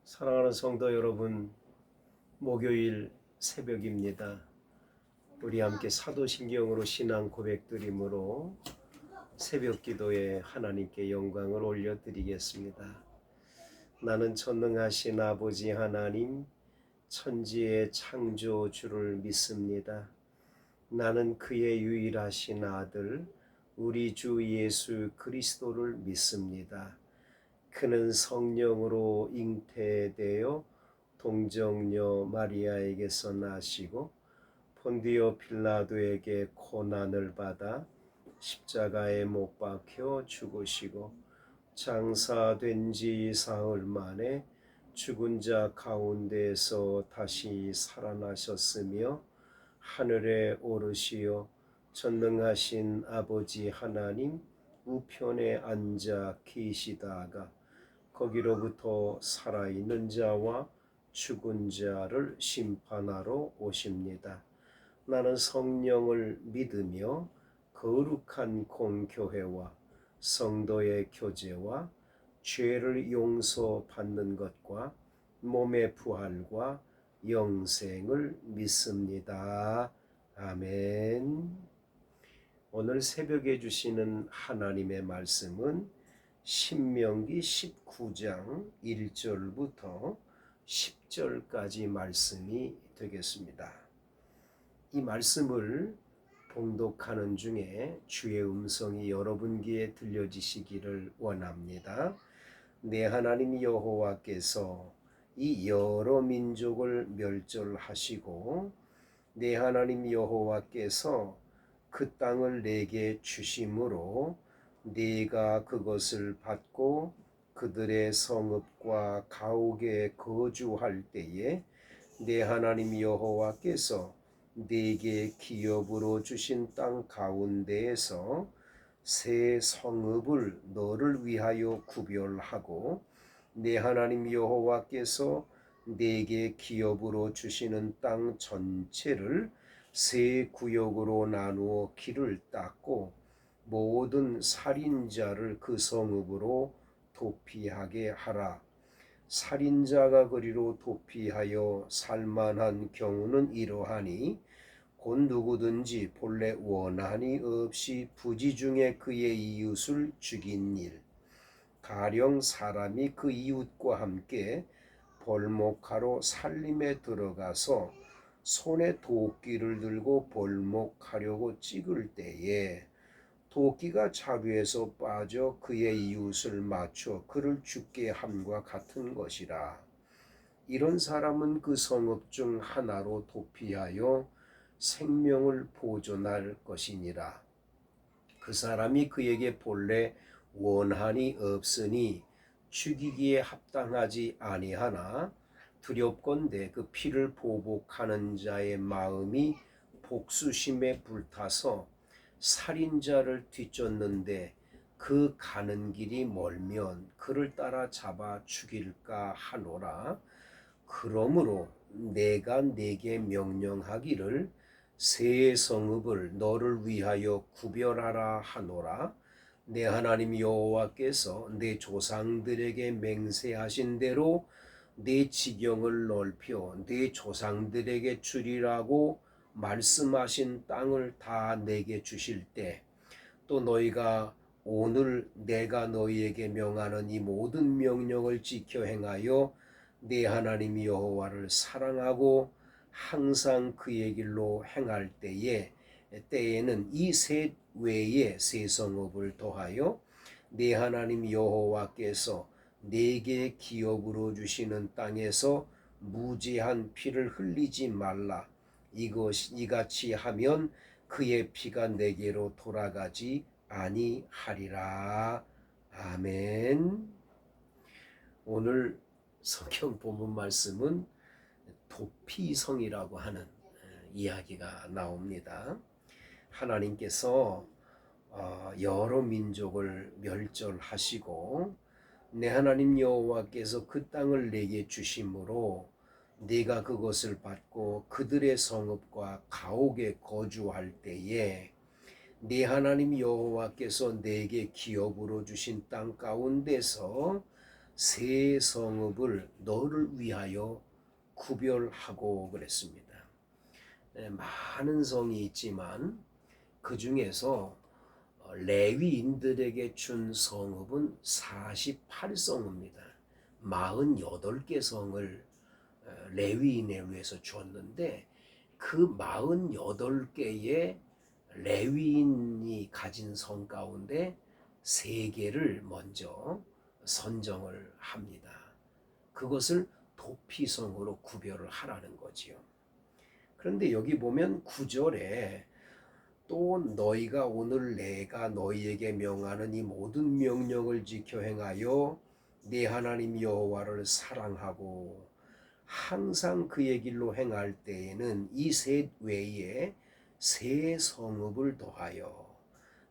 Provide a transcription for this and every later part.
사랑하는 성도 여러분, 목요일 새벽입니다. 우리 함께 사도신경으로 신앙 고백드림으로 새벽 기도에 하나님께 영광을 올려드리겠습니다. 나는 전능하신 아버지 하나님, 천지의 창조주를 믿습니다. 나는 그의 유일하신 아들, 우리 주 예수 그리스도를 믿습니다. 그는 성령으로 잉태되어 동정녀 마리아에게서 나시고 본디오 빌라도에게 고난을 받아 십자가에 못 박혀 죽으시고 장사된 지 사흘 만에 죽은 자 가운데에서 다시 살아나셨으며 하늘에 오르시어 전능하신 아버지 하나님 우편에 앉아 계시다가 거기로부터 살아있는 자와 죽은 자를 심판하러 오십니다. 나는 성령을 믿으며 거룩한 공교회와 성도의 교제와 죄를 용서받는 것과 몸의 부활과 영생을 믿습니다. 아멘. 오늘 새벽에 주시는 하나님의 말씀은 신명기 19장 1절부터 10절까지 말씀이 되겠습니다. 이 말씀을 봉독하는 중에 주의 음성이 여러분 귀에 들려지시기를 원합니다. 내 하나님 여호와께서 이 여러 민족을 멸절하시고 내 하나님 여호와께서 그 땅을 내게 주심으로 네가 그것을 받고 그들의 성읍과 가옥에 거주할 때에 내 하나님 여호와께서 네게 기업으로 주신 땅 가운데에서 새 성읍을 너를 위하여 구별하고 내 하나님 여호와께서 네게 기업으로 주시는 땅 전체를 세 구역으로 나누어 길을 닦고 모든 살인자를 그 성읍으로 도피하게 하라. 살인자가 그리로 도피하여 살만한 경우는 이러하니 곧 누구든지 본래 원한이 없이 부지 중에 그의 이웃을 죽인 일, 가령 사람이 그 이웃과 함께 벌목하러 살림에 들어가서 손에 도끼를 들고 벌목하려고 찍을 때에 도끼가 자루에서 빠져 그의 이웃을 맞춰 그를 죽게 함과 같은 것이라. 이런 사람은 그 성읍 중 하나로 도피하여 생명을 보존할 것이니라. 그 사람이 그에게 본래 원한이 없으니 죽이기에 합당하지 아니하나 두렵건대 그 피를 보복하는 자의 마음이 복수심에 불타서 살인자를 뒤쫓는데 그 가는 길이 멀면 그를 따라 잡아 죽일까 하노라. 그러므로 내가 네게 명령하기를 새 성읍을 너를 위하여 구별하라 하노라. 내 하나님 여호와께서 내 조상들에게 맹세하신 대로 내 지경을 넓혀 내 조상들에게 주리라고 말씀하신 땅을 다 내게 주실 때 또 너희가 오늘 내가 너희에게 명하는 이 모든 명령을 지켜 행하여 내 하나님 여호와를 사랑하고 항상 그의 길로 행할 때에는 이 셋 외에 새 성읍을 더하여 내 하나님 여호와께서 내게 기업으로 주시는 땅에서 무죄한 피를 흘리지 말라. 이같이 하면 그의 피가 내게로 돌아가지 아니하리라. 아멘. 오늘 성경 본문 말씀은 도피성이라고 하는 이야기가 나옵니다. 하나님께서 여러 민족을 멸절하시고 내 하나님 여호와께서 그 땅을 내게 주심으로 네가 그것을 받고 그들의 성읍과 가옥에 거주할 때에 네 하나님 여호와께서 네게 기업으로 주신 땅 가운데서 세 성읍을 너를 위하여 구별하고 그랬습니다. 많은 성이 있지만 그 중에서 레위인들에게 준 성읍은 48성입니다. 48개 성을 레위인에 위해서 줬는데 그 48개의 레위인이 가진 성 가운데 3개를 먼저 선정을 합니다. 그것을 도피성으로 구별을 하라는 거지요. 그런데 여기 보면 9절에 또 너희가 오늘 내가 너희에게 명하는 이 모든 명령을 지켜 행하여 네 하나님 여호와를 사랑하고 항상 그의 길로 행할 때에는 이 셋 외에 새 성읍을 더하여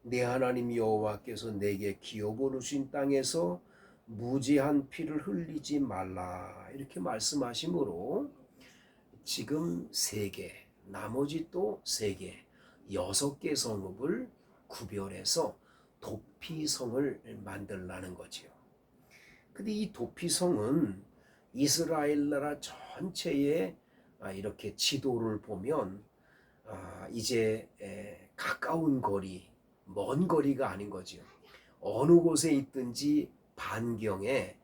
네 하나님 여호와께서 내게 기업으로 주신 땅에서 무지한 피를 흘리지 말라 이렇게 말씀하시므로 지금 3개, 나머지 또 3개, 6개 성읍을 구별해서 도피성을 만들라는 거지요. 근데 이 도피성은 이스라엘 나라 전체에 이렇게 지도를 보면 이제 가까운 거리, 먼 거리가 아닌 거지요. 어느 곳에 있든지 반경에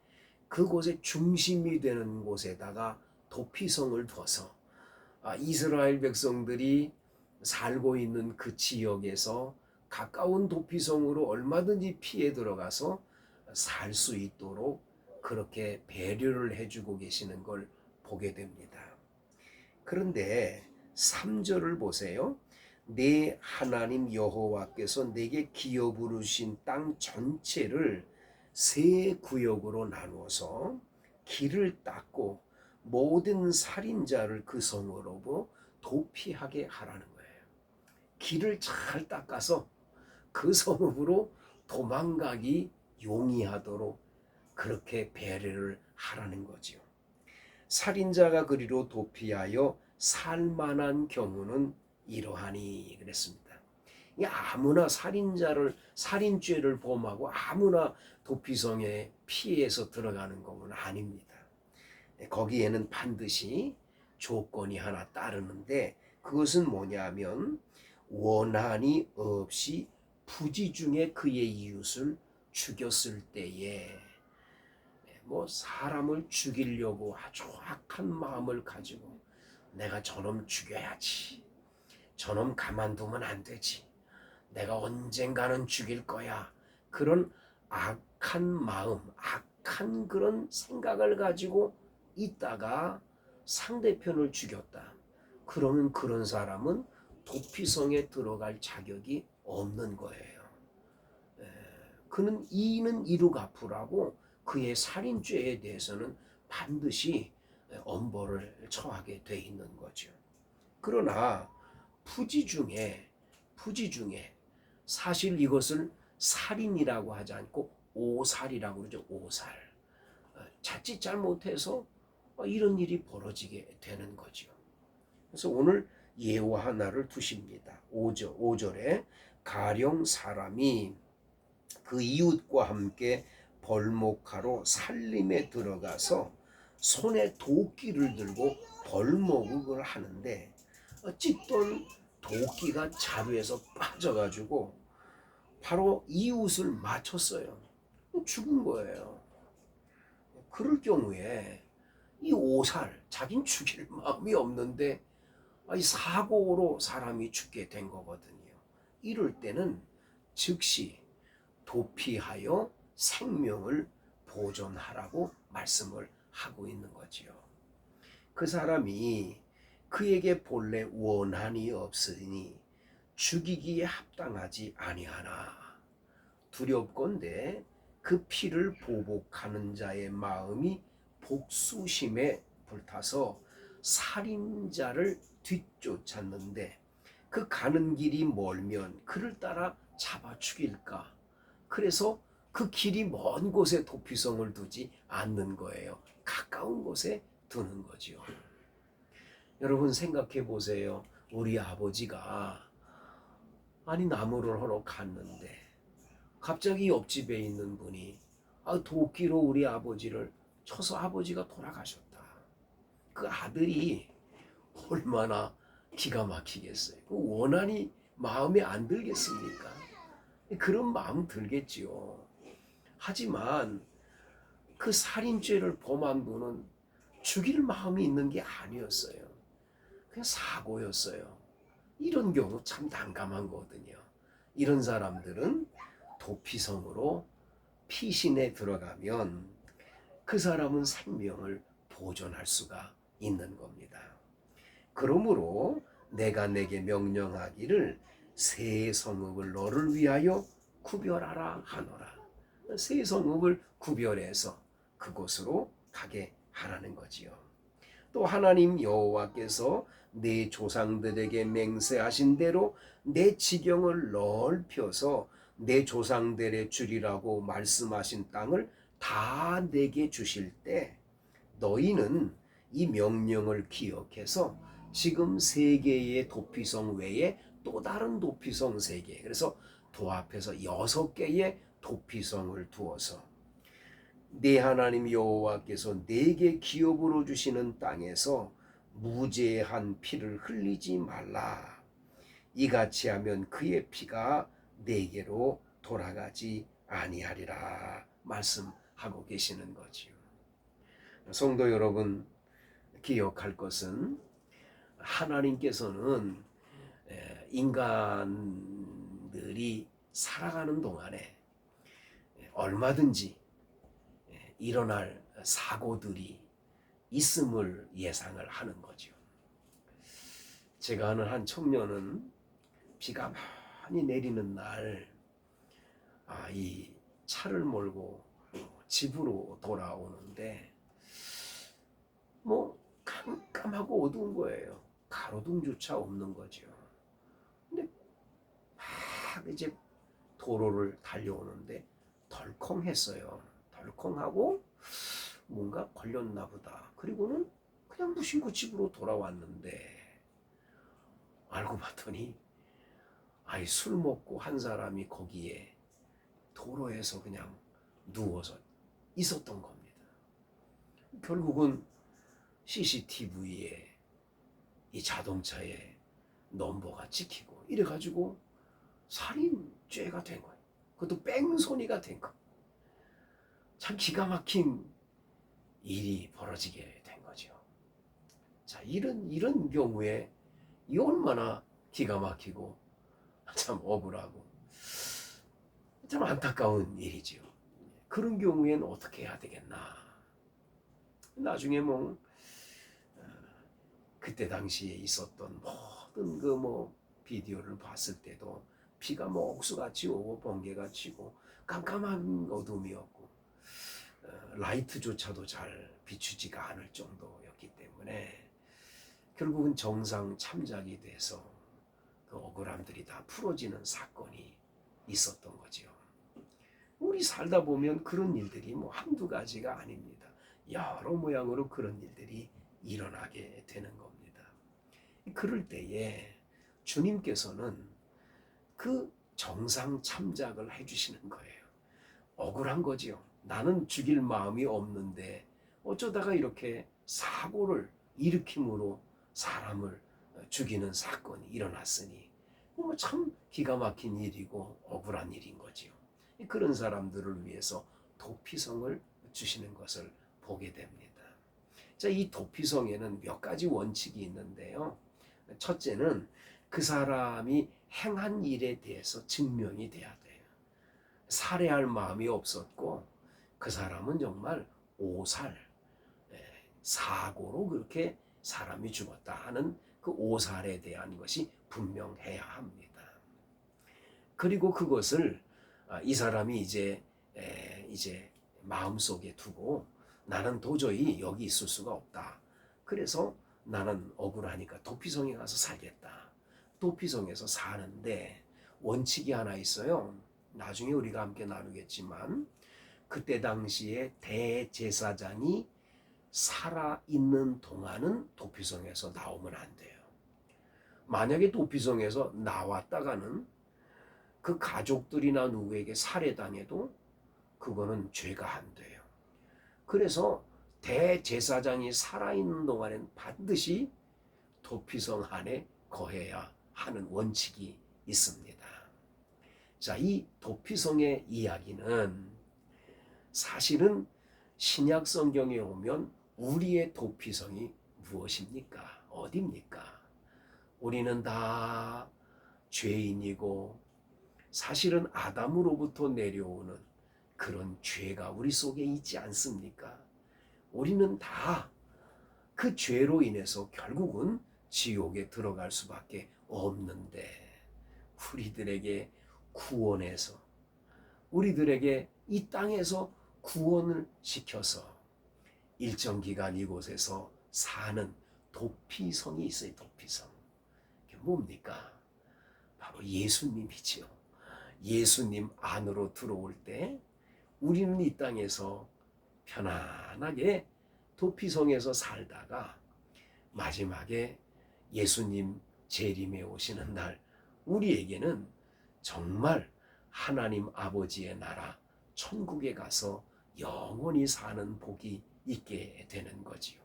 그곳의 중심이 되는 곳에다가 도피성을 둬서 이스라엘 백성들이 살고 있는 그 지역에서 가까운 도피성으로 얼마든지 피해 들어가서 살 수 있도록 그렇게 배려를 해주고 계시는 걸 보게 됩니다. 그런데 3절을 보세요. 내 하나님 여호와께서 내게 기업으로 주신 땅 전체를 3구역으로 나누어서 길을 닦고 모든 살인자를 그 성으로 도피하게 하라는 거예요. 길을 잘 닦아서 그 성읍으로 도망가기 용이하도록 그렇게 배려를 하라는 거지요. 살인자가 그리로 도피하여 살만한 경우는 이러하니 그랬습니다. 아무나 살인죄를 범하고 아무나 도피성에 피해서 들어가는 것은 아닙니다. 거기에는 반드시 조건이 하나 따르는데 그것은 뭐냐면 원한이 없이 부지 중에 그의 이웃을 죽였을 때에 사람을 죽이려고 아주 악한 마음을 가지고 내가 저놈 죽여야지, 저놈 가만두면 안 되지, 내가 언젠가는 죽일 거야, 그런 악한 마음, 악한 그런 생각을 가지고 있다가 상대편을 죽였다. 그러면 그런 사람은 도피성에 들어갈 자격이 없는 거예요. 그는 이는 이루 갚으라고 그의 살인죄에 대해서는 반드시 엄벌을 처하게 돼 있는 거죠. 그러나 부지 중에 사실 이것을 살인이라고 하지 않고 오살이라고 그러죠. 오살. 자칫 잘못해서 이런 일이 벌어지게 되는 거죠. 그래서 오늘 예화 하나를 두십니다. 5절에 가령 사람이 그 이웃과 함께 벌목하러 살림에 들어가서 손에 도끼를 들고 벌목을 하는데 찢던 도끼가 자루에서 빠져가지고 바로 이웃을 맞췄어요. 죽은 거예요. 그럴 경우에 이 오살, 자긴 죽일 마음이 없는데 이 사고로 사람이 죽게 된 거거든요. 이럴 때는 즉시 도피하여 생명을 보존하라고 말씀을 하고 있는 거지요. 그 사람이 그에게 본래 원한이 없으니 죽이기에 합당하지 아니하나 두렵건대 그 피를 보복하는 자의 마음이 복수심에 불타서 살인자를 뒤쫓았는데 그 가는 길이 멀면 그를 따라 잡아 죽일까? 그래서 그 길이 먼 곳에 도피성을 두지 않는 거예요. 가까운 곳에 두는 거죠. 여러분 생각해 보세요. 우리 아버지가 나무를 하러 갔는데 갑자기 옆집에 있는 분이 도끼로 우리 아버지를 쳐서 아버지가 돌아가셨다. 그 아들이 얼마나 기가 막히겠어요. 그 원한이 마음에 안 들겠습니까? 그런 마음 들겠지요. 하지만 그 살인죄를 범한 분은 죽일 마음이 있는 게 아니었어요. 그냥 사고였어요. 이런 경우 참 난감한 거거든요. 이런 사람들은 도피성으로 피신에 들어가면 그 사람은 생명을 보존할 수가 있는 겁니다. 그러므로 내가 내게 명령하기를 세 성읍을 너를 위하여 구별하라 하노라. 세 성읍을 구별해서 그곳으로 가게 하라는 거지요. 또 하나님 여호와께서 내 조상들에게 맹세하신 대로 내 지경을 넓혀서 내 조상들의 주리라고 말씀하신 땅을 다 내게 주실 때 너희는 이 명령을 기억해서 지금 세 개의 도피성 외에 또 다른 도피성 세 개, 그래서 도합해서 6개의 도피성을 두어서 네 하나님 여호와께서 내게 기업으로 주시는 땅에서 무죄한 피를 흘리지 말라. 이같이 하면 그의 피가 내게로 돌아가지 아니하리라 말씀하고 계시는 거지요. 성도 여러분, 기억할 것은 하나님께서는 인간들이 살아가는 동안에 얼마든지 일어날 사고들이 있음을 예상을 하는 거죠. 제가 아는 한 청년은 비가 많이 내리는 날, 이 차를 몰고 집으로 돌아오는데 깜깜하고 어두운 거예요. 가로등조차 없는 거죠. 근데 막 이제 도로를 달려오는데 덜컹했어요. 덜컹하고 뭔가 걸렸나 보다. 그리고는 그냥 무심코 집으로 돌아왔는데 알고 봤더니 술 먹고 한 사람이 거기에 도로에서 그냥 누워서 있었던 겁니다. 결국은 CCTV에 이 자동차에 넘버가 찍히고 이래가지고 살인죄가 된 거예요. 그것도 뺑소니가 된 거예요. 참 기가 막힌 일이 벌어지게 된 거죠. 자, 이런 경우에 이 얼마나 기가 막히고 참 억울하고 참 안타까운 일이죠. 그런 경우에는 어떻게 해야 되겠나? 나중에 그때 당시에 있었던 모든 비디오를 봤을 때도 비가 옥수같이 오고 번개가 치고 깜깜한 어둠이었고 라이트조차도 잘 비추지가 않을 정도였기 때문에 결국은 정상 참작이 돼서 그 억울함들이 다 풀어지는 사건이 있었던 거죠. 우리 살다 보면 그런 일들이 한두 가지가 아닙니다. 여러 모양으로 그런 일들이 일어나게 되는 겁니다. 그럴 때에 주님께서는 그 정상 참작을 해주시는 거예요. 억울한 거지요. 나는 죽일 마음이 없는데 어쩌다가 이렇게 사고를 일으킴으로 사람을 죽이는 사건이 일어났으니 참 기가 막힌 일이고 억울한 일인 거지요. 그런 사람들을 위해서 도피성을 주시는 것을 보게 됩니다. 자, 이 도피성에는 몇 가지 원칙이 있는데요. 첫째는 그 사람이 행한 일에 대해서 증명이 돼야 돼요. 살해할 마음이 없었고 그 사람은 정말 오살, 사고로 그렇게 사람이 죽었다 하는 그 오살에 대한 것이 분명해야 합니다. 그리고 그것을 이 사람이 이제 마음속에 두고 나는 도저히 여기 있을 수가 없다. 그래서 나는 억울하니까 도피성에 가서 살겠다. 도피성에서 사는데 원칙이 하나 있어요. 나중에 우리가 함께 나누겠지만 그때 당시에 대제사장이 살아있는 동안은 도피성에서 나오면 안 돼요. 만약에 도피성에서 나왔다가는 그 가족들이나 누구에게 살해당해도 그거는 죄가 안 돼요. 그래서 대제사장이 살아있는 동안엔 반드시 도피성 안에 거해야 하는 원칙이 있습니다. 자, 이 도피성의 이야기는 사실은 신약 성경에 오면 우리의 도피성이 무엇입니까? 어디입니까? 우리는 다 죄인이고 사실은 아담으로부터 내려오는 그런 죄가 우리 속에 있지 않습니까? 우리는 다 그 죄로 인해서 결국은 지옥에 들어갈 수밖에 없는데 우리들에게 구원해서 우리들에게 이 땅에서 구원을 시켜서 일정 기간 이곳에서 사는 도피성이 있어요. 도피성. 그게 뭡니까? 바로 예수님이지요. 예수님 안으로 들어올 때 우리는 이 땅에서 편안하게 도피성에서 살다가 마지막에 예수님 재림에 오시는 날 우리에게는 정말 하나님 아버지의 나라 천국에 가서 영원히 사는 복이 있게 되는 거지요.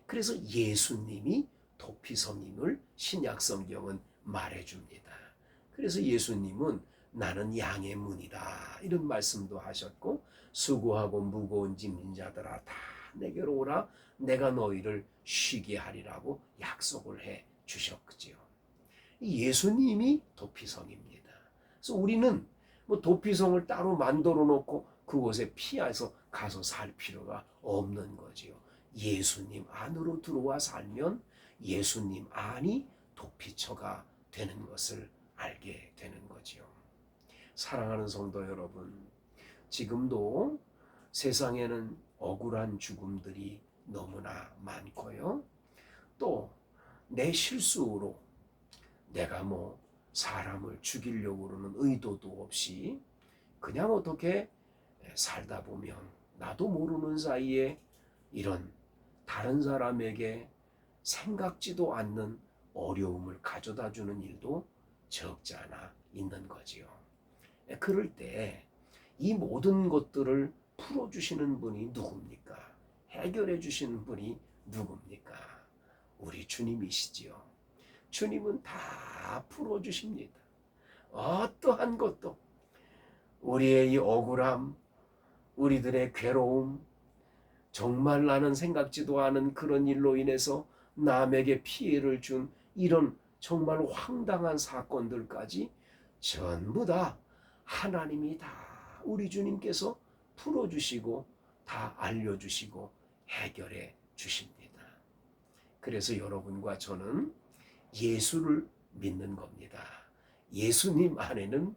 그래서 예수님이 도피성임을 신약 성경은 말해줍니다. 그래서 예수님은 나는 양의 문이다 이런 말씀도 하셨고 수고하고 무거운 짐진 자들아 다 내게로 오라 내가 너희를 쉬게 하리라고 약속을 해 주셨지요. 예수님이 도피성입니다. 그래서 우리는 뭐 도피성을 따로 만들어 놓고 그곳에 피해서 가서 살 필요가 없는 거지요. 예수님 안으로 들어와 살면 예수님 안이 도피처가 되는 것을 알게 되는 거지요. 사랑하는 성도 여러분, 지금도 세상에는 억울한 죽음들이 너무나 많고요. 또 내 실수로 내가 뭐 사람을 죽이려고 그러는 의도도 없이 그냥 어떻게 살다 보면 나도 모르는 사이에 이런 다른 사람에게 생각지도 않는 어려움을 가져다 주는 일도 적지 않아 있는 거지요. 그럴 때 이 모든 것들을 풀어주시는 분이 누굽니까? 해결해 주시는 분이 누굽니까? 우리 주님이시지요. 주님은 다 풀어주십니다. 어떠한 것도 우리의 이 억울함, 우리들의 괴로움, 정말 나는 생각지도 않은 그런 일로 인해서 남에게 피해를 준 이런 정말 황당한 사건들까지 전부 다 하나님이 다 우리 주님께서 풀어주시고 다 알려주시고 해결해 주십니다. 그래서 여러분과 저는 예수를 믿는 겁니다. 예수님 안에는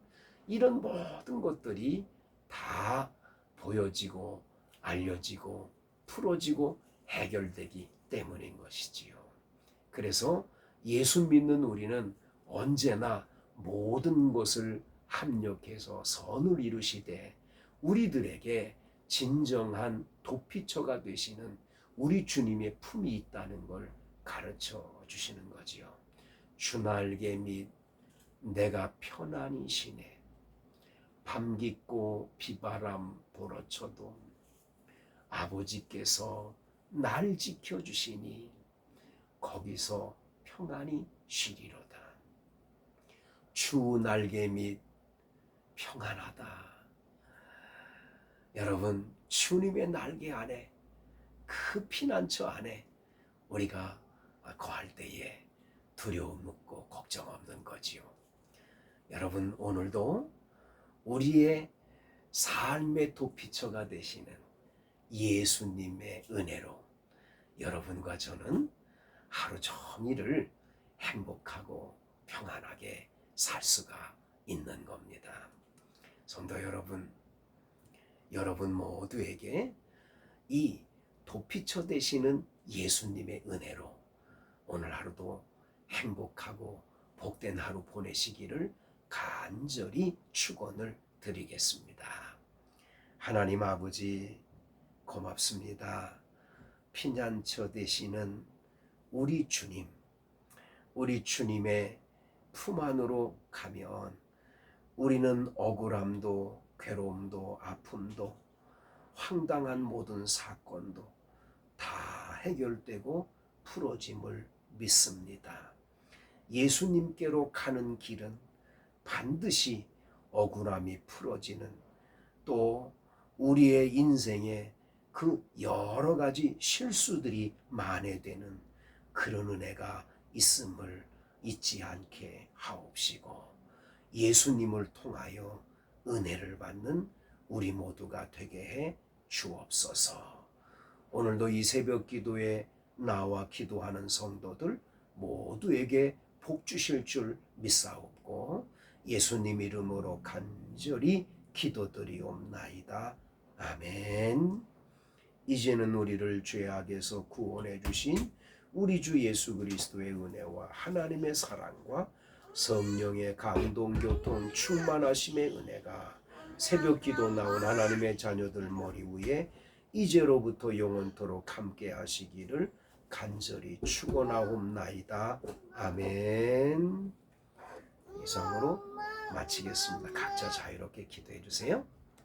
이런 모든 것들이 다 보여지고 알려지고 풀어지고 해결되기 때문인 것이지요. 그래서 예수 믿는 우리는 언제나 모든 것을 합력해서 선을 이루시되 우리들에게 진정한 도피처가 되시는 우리 주님의 품이 있다는 걸 가르쳐 주시는 거지요. 주날개 및 내가 편안히 쉬네. 밤 깊고 비바람 불어쳐도 아버지께서 날 지켜주시니 거기서 평안히 쉬리로다. 주 날개 및 평안하다. 여러분, 주님의 날개 안에 그 피난처 안에 우리가 거할 때에 두려움 없고 걱정 없는 거지요. 여러분, 오늘도 우리의 삶의 도피처가 되시는 예수님의 은혜로 여러분과 저는 하루 종일을 행복하고 평안하게 살 수가 있는 겁니다. 성도 여러분, 여러분 모두에게 이 도피처 되시는 예수님의 은혜로 오늘 하루도 행복하고 복된 하루 보내시기를 간절히 축원을 드리겠습니다. 하나님 아버지 고맙습니다. 피난처 되시는 우리 주님, 우리 주님의 품 안으로 가면 우리는 억울함도 괴로움도 아픔도 황당한 모든 사건도 다 해결되고 풀어짐을 믿습니다. 예수님께로 가는 길은 반드시 억울함이 풀어지는, 또 우리의 인생에 그 여러 가지 실수들이 만회되는 그런 은혜가 있음을 잊지 않게 하옵시고, 예수님을 통하여 은혜를 받는 우리 모두가 되게 해 주옵소서. 오늘도 이 새벽 기도에 나와 기도하는 성도들 모두에게 복 주실 줄 믿사옵고, 예수님 이름으로 간절히 기도드리옵나이다. 아멘. 이제는 우리를 죄악에서 구원해 주신 우리 주 예수 그리스도의 은혜와 하나님의 사랑과 성령의 감동 교통 충만하심의 은혜가 새벽 기도 나온 하나님의 자녀들 머리 위에 이제로부터 영원토록 함께 하시기를 간절히 축원하옵나이다. 아멘. 이상으로 마치겠습니다. 각자 자유롭게 기도해 주세요.